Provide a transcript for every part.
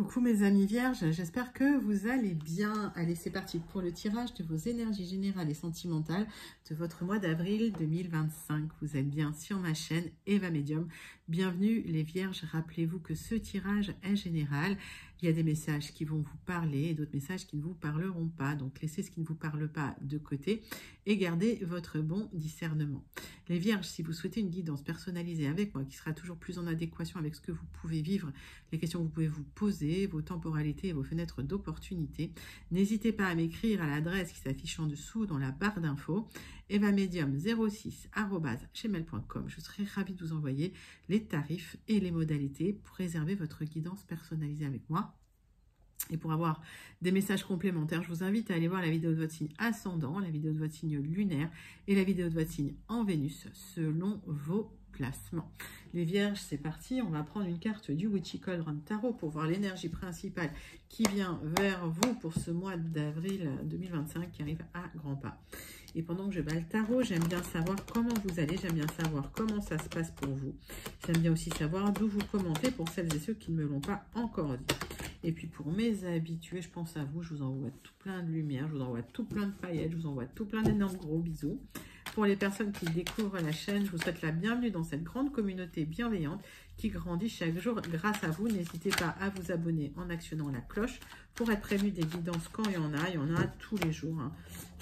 Coucou mes amis vierges, j'espère que vous allez bien. Allez, c'est parti pour le tirage de vos énergies générales et sentimentales de votre mois d'avril 2025. Vous êtes bien sur ma chaîne Eva Medium. Bienvenue les vierges, rappelez-vous que ce tirage est général. Il y a des messages qui vont vous parler et d'autres messages qui ne vous parleront pas. Donc laissez ce qui ne vous parle pas de côté et gardez votre bon discernement. Les vierges, si vous souhaitez une guidance personnalisée avec moi qui sera toujours plus en adéquation avec ce que vous pouvez vivre, les questions que vous pouvez vous poser, vos temporalités et vos fenêtres d'opportunité, n'hésitez pas à m'écrire à l'adresse qui s'affiche en dessous dans la barre d'infos, evamedium06@gmail.com. Je serai ravie de vous envoyer les tarifs et les modalités pour réserver votre guidance personnalisée avec moi. Et pour avoir des messages complémentaires, je vous invite à aller voir la vidéo de votre signe ascendant, la vidéo de votre signe lunaire et la vidéo de votre signe en Vénus selon vos placements. Les vierges, c'est parti. On va prendre une carte du Witchy Cauldron Tarot pour voir l'énergie principale qui vient vers vous pour ce mois d'avril 2025 qui arrive à grands pas. Et pendant que je bats le tarot, j'aime bien savoir comment vous allez, j'aime bien savoir comment ça se passe pour vous. J'aime bien aussi savoir d'où vous commentez pour celles et ceux qui ne me l'ont pas encore dit. Et puis pour mes habitués, je pense à vous, je vous envoie tout plein de lumière, je vous envoie tout plein de paillettes, je vous envoie tout plein d'énormes gros bisous. Pour les personnes qui découvrent la chaîne, je vous souhaite la bienvenue dans cette grande communauté bienveillante qui grandit chaque jour grâce à vous. N'hésitez pas à vous abonner en actionnant la cloche pour être prévenu des guidances quand il y en a tous les jours. Hein.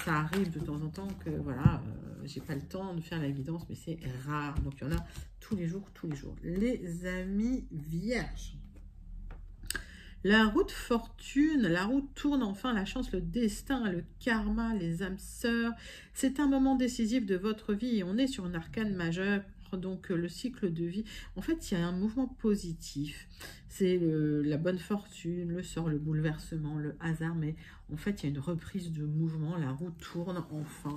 Ça arrive de temps en temps que voilà, j'ai pas le temps de faire la guidance, mais c'est rare. Donc il y en a tous les jours, tous les jours. Les amis vierges. La roue de fortune, la roue tourne enfin, la chance, le destin, le karma, les âmes sœurs. C'est un moment décisif de votre vie et on est sur un arcane majeur, donc le cycle de vie. En fait, il y a un mouvement positif. C'est la bonne fortune, le sort, le bouleversement, le hasard. Mais en fait, il y a une reprise de mouvement. La roue tourne enfin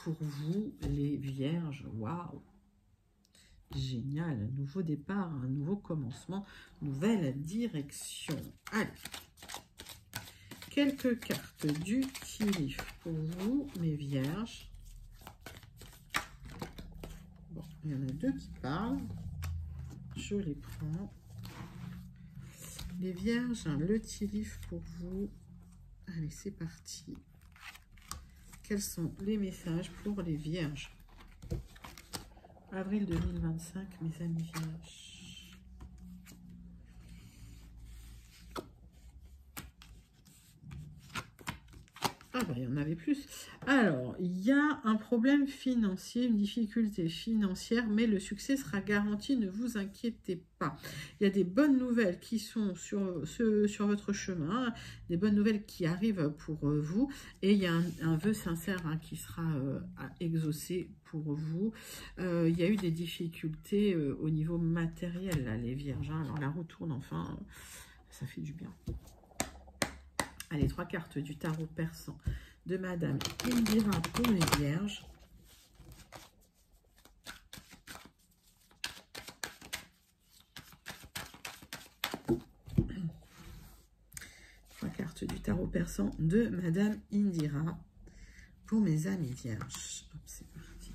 pour vous, les vierges. Waouh! Génial, un nouveau départ, un nouveau commencement, nouvelle direction. Allez, quelques cartes du tea-leaf pour vous, mes vierges. Bon, il y en a deux qui parlent. Je les prends. Les vierges, le tea-leaf pour vous. Allez, c'est parti. Quels sont les messages pour les vierges? Avril 2025, mes amis vierges. Ah bah, il y en avait plus. Alors, il y a un problème financier, une difficulté financière, mais le succès sera garanti, ne vous inquiétez pas. Il y a des bonnes nouvelles qui sont sur votre chemin, des bonnes nouvelles qui arrivent pour vous, et il y a un vœu sincère hein, qui sera à exaucer pour vous. Il y a eu des difficultés au niveau matériel, là, les vierges. Hein. Alors, la roue tourne, enfin, ça fait du bien. Allez, 3 cartes du tarot persan de Madame Indira pour les vierges. Trois cartes du tarot persan de Madame Indira pour mes amis vierges. Hop, c'est parti.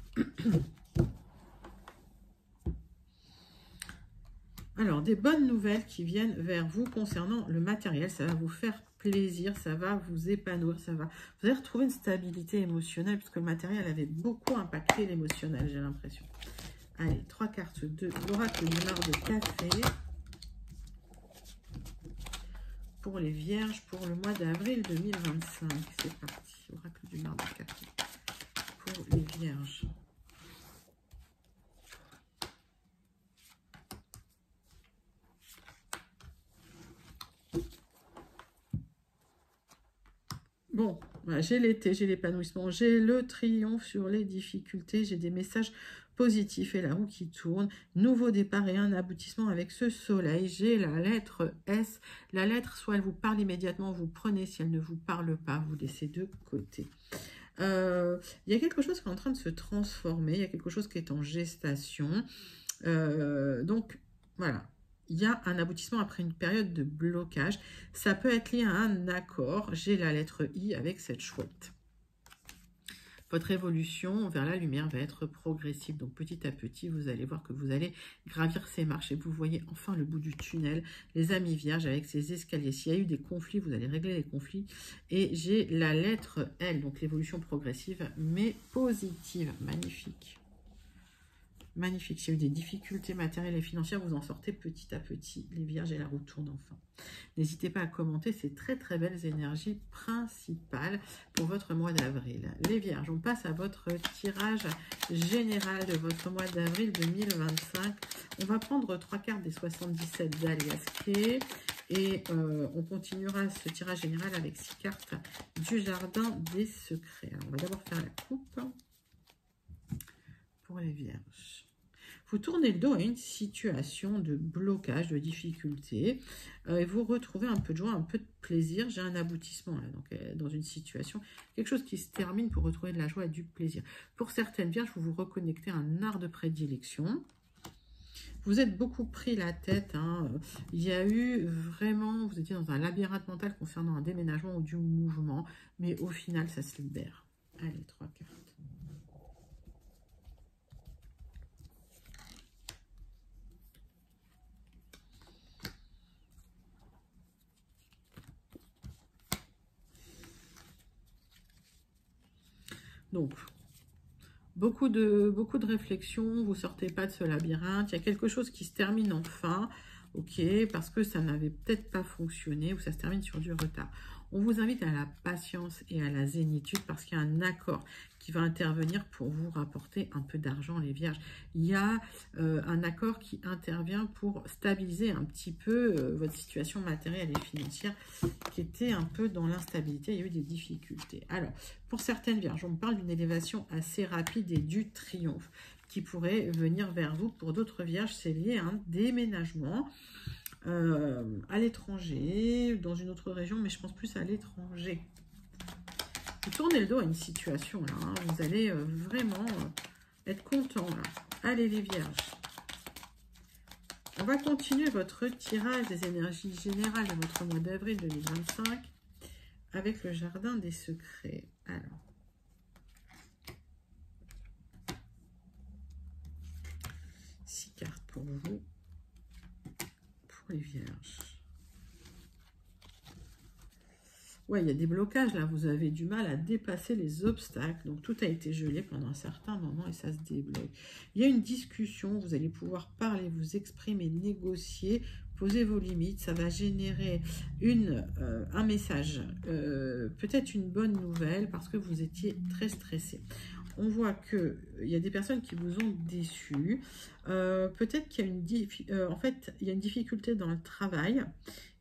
Alors, des bonnes nouvelles qui viennent vers vous concernant le matériel. Ça va vous faire plaisir, ça va vous épanouir, vous allez retrouver une stabilité émotionnelle puisque le matériel avait beaucoup impacté l'émotionnel, j'ai l'impression. Allez, 3 cartes de l'oracle du mar de café pour les vierges pour le mois d'avril 2025. C'est parti, oracle du mar de café pour les vierges. Bon, j'ai l'été, j'ai l'épanouissement, j'ai le triomphe sur les difficultés, j'ai des messages positifs et la roue qui tourne, nouveau départ et un aboutissement avec ce soleil. J'ai la lettre S, la lettre soit elle vous parle immédiatement, vous prenez, si elle ne vous parle pas, vous laissez de côté. Il y a quelque chose qui est en train de se transformer, il y a quelque chose qui est en gestation, donc voilà. Il y a un aboutissement après une période de blocage. Ça peut être lié à un accord. J'ai la lettre I avec cette chouette. Votre évolution vers la lumière va être progressive. Donc petit à petit, vous allez voir que vous allez gravir ces marches et vous voyez enfin le bout du tunnel. Les amis vierges avec ces escaliers. S'il y a eu des conflits, vous allez régler les conflits. Et j'ai la lettre L, donc l'évolution progressive, mais positive. Magnifique. Magnifique. S'il y a eu des difficultés matérielles et financières, vous en sortez petit à petit. Les vierges et la roue tourne enfin. N'hésitez pas à commenter ces très très belles énergies principales pour votre mois d'avril. Les vierges, on passe à votre tirage général de votre mois d'avril 2025. On va prendre 3 cartes des 77 d'Alias Kay et on continuera ce tirage général avec 6 cartes du jardin des secrets. Alors, on va d'abord faire la coupe pour les vierges. Vous tournez le dos à une situation de blocage, de difficulté, et vous retrouvez un peu de joie, un peu de plaisir. J'ai un aboutissement là, donc dans une situation, quelque chose qui se termine pour retrouver de la joie et du plaisir. Pour certaines vierges, vous vous reconnectez à un art de prédilection. Vous êtes beaucoup pris la tête. Hein. Il y a eu vraiment, vous étiez dans un labyrinthe mental concernant un déménagement ou du mouvement, mais au final, ça se libère. Allez, 3 cartes. Donc, beaucoup de réflexions, vous ne sortez pas de ce labyrinthe, il y a quelque chose qui se termine enfin, ok, parce que ça n'avait peut-être pas fonctionné ou ça se termine sur du retard. On vous invite à la patience et à la zénitude parce qu'il y a un accord qui va intervenir pour vous rapporter un peu d'argent, les vierges. Il y a un accord qui intervient pour stabiliser un petit peu votre situation matérielle et financière qui était un peu dans l'instabilité. Il y a eu des difficultés. Alors, pour certaines vierges, on me parle d'une élévation assez rapide et du triomphe qui pourrait venir vers vous. Pour d'autres vierges, c'est lié à un déménagement à l'étranger, dans une autre région, mais je pense plus à l'étranger. Vous tournez le dos à une situation là, hein, vous allez vraiment être content là. Allez les vierges. On va continuer votre tirage des énergies générales de votre mois d'avril 2025 avec le jardin des secrets. Alors, six cartes pour vous, pour les vierges. Ouais, il y a des blocages là, vous avez du mal à dépasser les obstacles. Donc tout a été gelé pendant un certain moment et ça se débloque. Il y a une discussion, vous allez pouvoir parler, vous exprimer, négocier, poser vos limites. Ça va générer un message, peut-être une bonne nouvelle parce que vous étiez très stressé. On voit qu'il y a des personnes qui vous ont déçu. Peut-être qu'il y a une difficulté dans le travail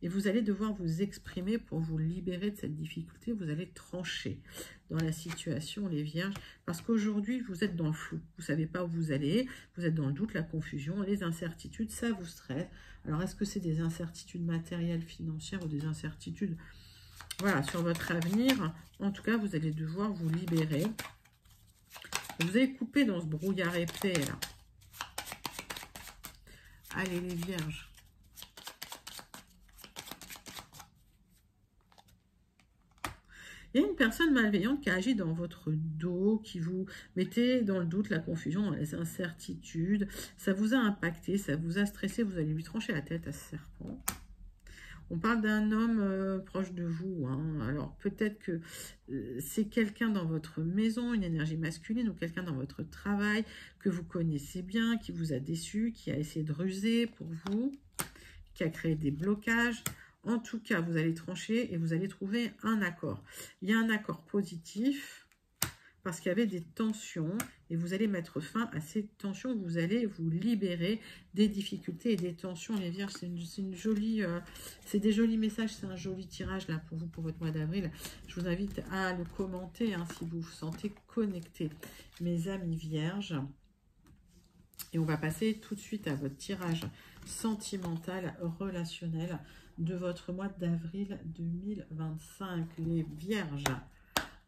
et vous allez devoir vous exprimer pour vous libérer de cette difficulté. Vous allez trancher dans la situation, les vierges, parce qu'aujourd'hui, vous êtes dans le flou. Vous ne savez pas où vous allez, vous êtes dans le doute, la confusion, les incertitudes, ça vous stresse. Alors, est-ce que c'est des incertitudes matérielles, financières ou des incertitudes voilà, sur votre avenir? En tout cas, vous allez devoir vous libérer. Vous allez couper dans ce brouillard épais, là. Allez, les vierges. Il y a une personne malveillante qui agit dans votre dos, qui vous mettait dans le doute, la confusion, dans les incertitudes. Ça vous a impacté, ça vous a stressé. Vous allez lui trancher la tête à ce serpent. On parle d'un homme proche de vous. Hein. Alors, peut-être que c'est quelqu'un dans votre maison, une énergie masculine, ou quelqu'un dans votre travail que vous connaissez bien, qui vous a déçu, qui a essayé de ruser pour vous, qui a créé des blocages. En tout cas, vous allez trancher et vous allez trouver un accord. Il y a un accord positif parce qu'il y avait des tensions et vous allez mettre fin à ces tensions. Vous allez vous libérer des difficultés et des tensions. Les vierges, c'est des jolis messages. C'est un joli tirage là pour vous, pour votre mois d'avril. Je vous invite à le commenter hein, si vous vous sentez connecté, mes amis vierges. Et on va passer tout de suite à votre tirage sentimental, relationnel de votre mois d'avril 2025. Les vierges,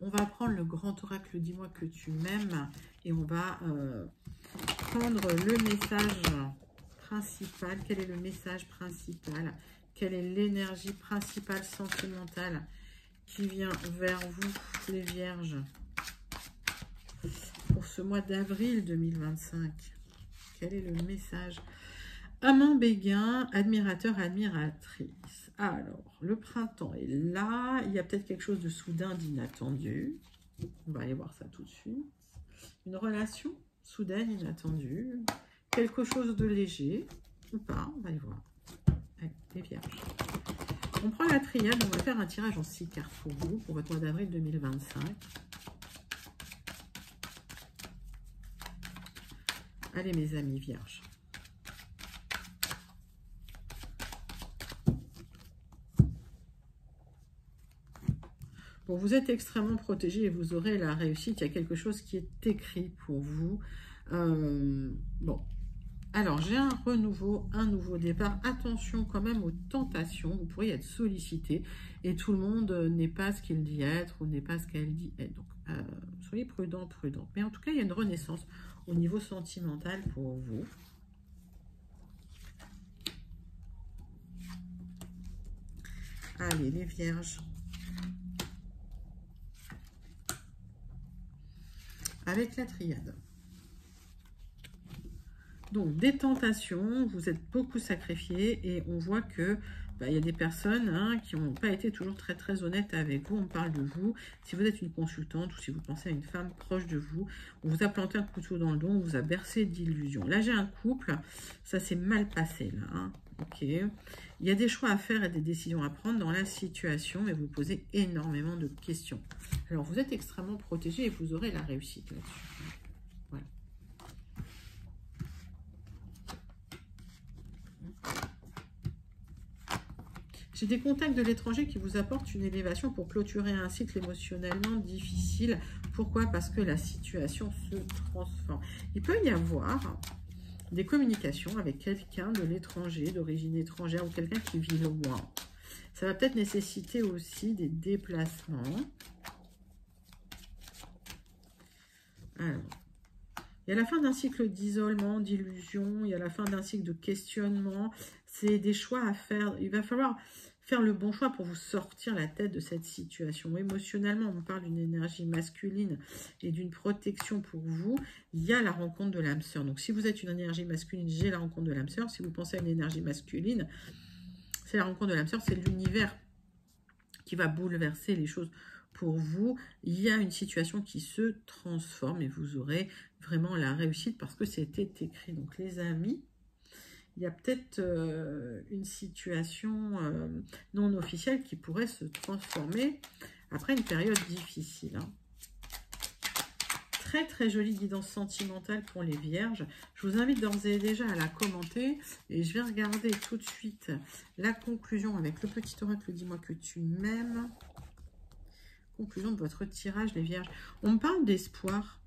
on va prendre le grand oracle, dis-moi que tu m'aimes, et on va prendre le message principal. Quel est le message principal? Quelle est l'énergie principale sentimentale qui vient vers vous, les vierges? pour ce mois d'avril 2025. Quel est le message? Amant béguin, admirateur, admiratrice. Alors, le printemps est là. Il y a peut-être quelque chose de soudain, d'inattendu. On va aller voir ça tout de suite. Une relation soudaine, inattendue. Quelque chose de léger ou pas. On va aller voir. Allez, les vierges. On prend la triade. On va faire un tirage en 6 cartes pour vous, pour votre mois d'avril 2025. Allez, mes amis vierges. Bon, vous êtes extrêmement protégés et vous aurez la réussite. Il y a quelque chose qui est écrit pour vous. Bon, alors j'ai un renouveau, un nouveau départ. Attention quand même aux tentations. Vous pourriez être sollicité et tout le monde n'est pas ce qu'il dit être ou n'est pas ce qu'elle dit être. Donc, soyez prudents, prudents. Mais en tout cas, il y a une renaissance au niveau sentimental pour vous. Allez, les vierges. Avec la triade. Donc, des tentations, vous êtes beaucoup sacrifiés et on voit que il y a des personnes qui n'ont pas été toujours très très honnêtes avec vous. On parle de vous. Si vous êtes une consultante ou si vous pensez à une femme proche de vous, on vous a planté un couteau dans le dos, on vous a bercé d'illusions. Là, j'ai un couple, ça s'est mal passé là. Ok. Il y a des choix à faire et des décisions à prendre dans la situation, mais vous posez énormément de questions. Alors, vous êtes extrêmement protégé et vous aurez la réussite là-dessus. Voilà. J'ai des contacts de l'étranger qui vous apportent une élévation pour clôturer un cycle émotionnellement difficile. Pourquoi? Parce que la situation se transforme. Il peut y avoir des communications avec quelqu'un de l'étranger, d'origine étrangère ou quelqu'un qui vit loin. Ça va peut-être nécessiter aussi des déplacements. Alors, il y a la fin d'un cycle d'isolement, d'illusion, il y a la fin d'un cycle de questionnement. C'est des choix à faire. Il va falloir faire le bon choix pour vous sortir la tête de cette situation. Émotionnellement, on parle d'une énergie masculine et d'une protection pour vous. Il y a la rencontre de l'âme sœur. Donc, si vous êtes une énergie masculine, j'ai la rencontre de l'âme sœur. Si vous pensez à une énergie masculine, c'est la rencontre de l'âme sœur. C'est l'univers qui va bouleverser les choses pour vous. Il y a une situation qui se transforme et vous aurez vraiment la réussite parce que c'était écrit. Donc, les amis, il y a peut-être une situation non officielle qui pourrait se transformer après une période difficile. Très très jolie guidance sentimentale pour les vierges. Je vous invite d'ores et déjà à la commenter et je vais regarder tout de suite la conclusion avec le petit oracle. Dis-moi que tu m'aimes. Conclusion de votre tirage, les vierges. On me parle d'espoir.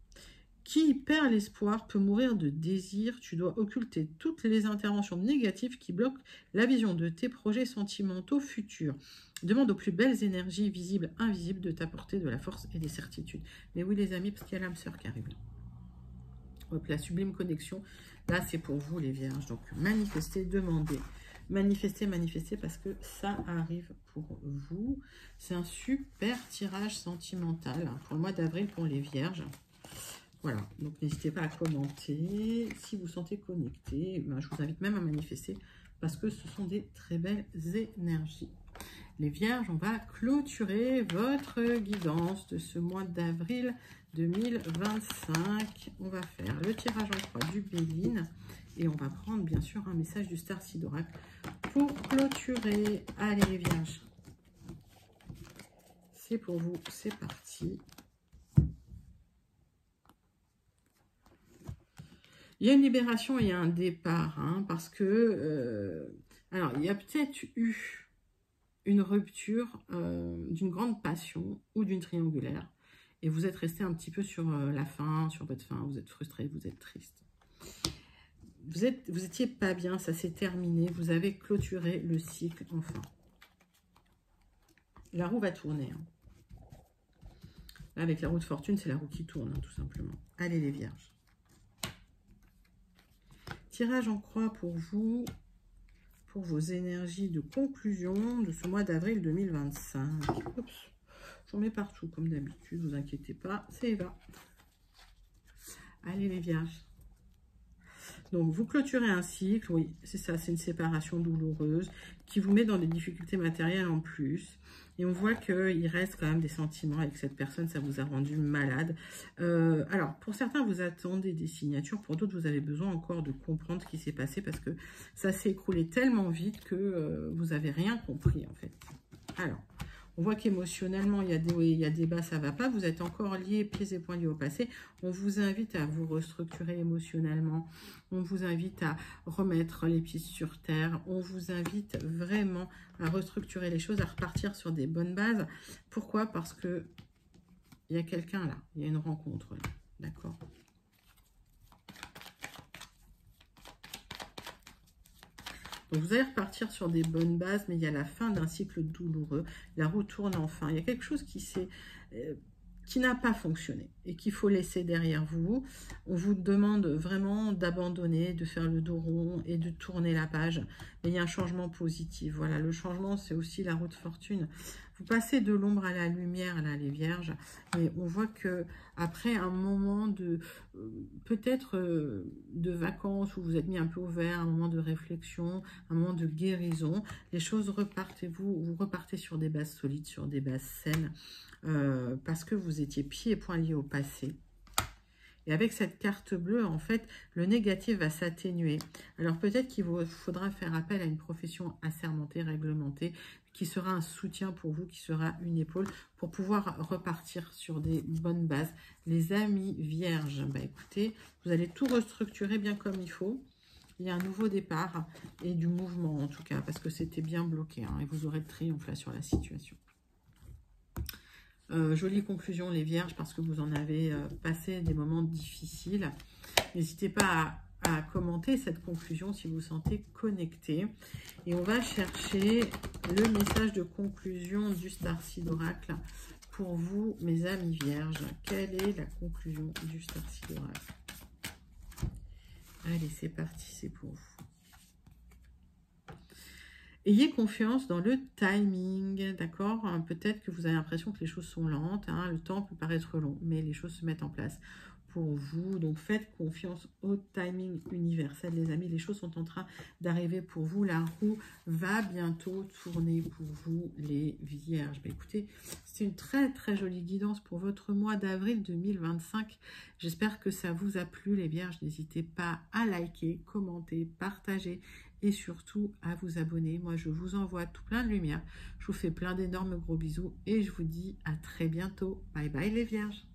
Qui perd l'espoir peut mourir de désir. Tu dois occulter toutes les interventions négatives qui bloquent la vision de tes projets sentimentaux futurs. Demande aux plus belles énergies visibles, invisibles, de t'apporter de la force et des certitudes. Mais oui, les amis, parce qu'il y a l'âme sœur qui arrive. Hop, la sublime connexion. Là, c'est pour vous, les vierges. Donc, manifestez, demandez. Manifestez, manifestez, parce que ça arrive pour vous. C'est un super tirage sentimental pour le mois d'avril pour les vierges. Voilà, donc n'hésitez pas à commenter. Si vous sentez connecté, je vous invite même à manifester parce que ce sont des très belles énergies. Les vierges, on va clôturer votre guidance de ce mois d'avril 2025. On va faire le tirage en croix du Béline et on va prendre bien sûr un message du Starseed Oracle pour clôturer. Allez les vierges, c'est pour vous, c'est parti. Il y a une libération et il y a un départ, parce que, alors, il y a peut-être eu une rupture d'une grande passion ou d'une triangulaire. Et vous êtes resté un petit peu sur la fin, sur votre fin, vous êtes frustré, vous êtes triste. Vous étiez pas bien, ça s'est terminé, vous avez clôturé le cycle enfin. La roue va tourner. Là, avec la roue de fortune, c'est la roue qui tourne, tout simplement. Allez les vierges. Tirage en croix pour vous, pour vos énergies de conclusion de ce mois d'avril 2025. J'en mets partout comme d'habitude, vous inquiétez pas, c'est Eva. Allez les vierges. Donc, vous clôturez un cycle, oui, c'est ça, c'est une séparation douloureuse qui vous met dans des difficultés matérielles en plus. Et on voit qu'il reste quand même des sentiments avec cette personne, ça vous a rendu malade. Alors, pour certains, vous attendez des signatures, pour d'autres, vous avez besoin encore de comprendre ce qui s'est passé parce que ça s'est écroulé tellement vite que vous n'avez rien compris, en fait. Alors, on voit qu'émotionnellement, il y a des bas, ça ne va pas. Vous êtes encore liés, pieds et poings liés au passé. On vous invite à vous restructurer émotionnellement. On vous invite à remettre les pieds sur terre. On vous invite vraiment à restructurer les choses, à repartir sur des bonnes bases. Pourquoi? Parce que il y a quelqu'un là. Il y a une rencontre là. D'accord? Donc, vous allez repartir sur des bonnes bases, mais il y a la fin d'un cycle douloureux. La roue tourne enfin. Il y a quelque chose qui n'a pas fonctionné et qu'il faut laisser derrière vous. On vous demande vraiment d'abandonner, de faire le dos rond et de tourner la page. Mais il y a un changement positif. Voilà, le changement, c'est aussi la roue de fortune. Vous passez de l'ombre à la lumière, là, les vierges. Et on voit que après un moment de peut-être de vacances où vous êtes mis un peu au vert, un moment de réflexion, un moment de guérison, les choses repartent et vous repartez sur des bases solides, sur des bases saines. Parce que vous étiez pieds et poings liés au passé. Et avec cette carte bleue, en fait, le négatif va s'atténuer. Alors peut-être qu'il vous faudra faire appel à une profession assermentée, réglementée, qui sera un soutien pour vous, qui sera une épaule, pour pouvoir repartir sur des bonnes bases. Les amis vierges, bah écoutez, vous allez tout restructurer bien comme il faut. Il y a un nouveau départ et du mouvement en tout cas, parce que c'était bien bloqué. Hein, et vous aurez le triomphe là sur la situation. Jolie conclusion les vierges parce que vous en avez passé des moments difficiles. N'hésitez pas à commenter cette conclusion si vous vous sentez connecté. Et on va chercher le message de conclusion du Starseed Oracle pour vous, mes amis vierges. Quelle est la conclusion du Starseed Oracle? Allez, c'est parti, c'est pour vous. Ayez confiance dans le timing, d'accord? Peut-être que vous avez l'impression que les choses sont lentes, hein, le temps peut paraître long, mais les choses se mettent en place pour vous. Donc, faites confiance au timing universel, les amis. Les choses sont en train d'arriver pour vous. La roue va bientôt tourner pour vous, les vierges. Bah, écoutez, c'est une très, très jolie guidance pour votre mois d'avril 2025. J'espère que ça vous a plu, les vierges. N'hésitez pas à liker, commenter, partager et surtout à vous abonner. Moi, je vous envoie tout plein de lumière. Je vous fais plein d'énormes gros bisous et je vous dis à très bientôt. Bye bye les vierges.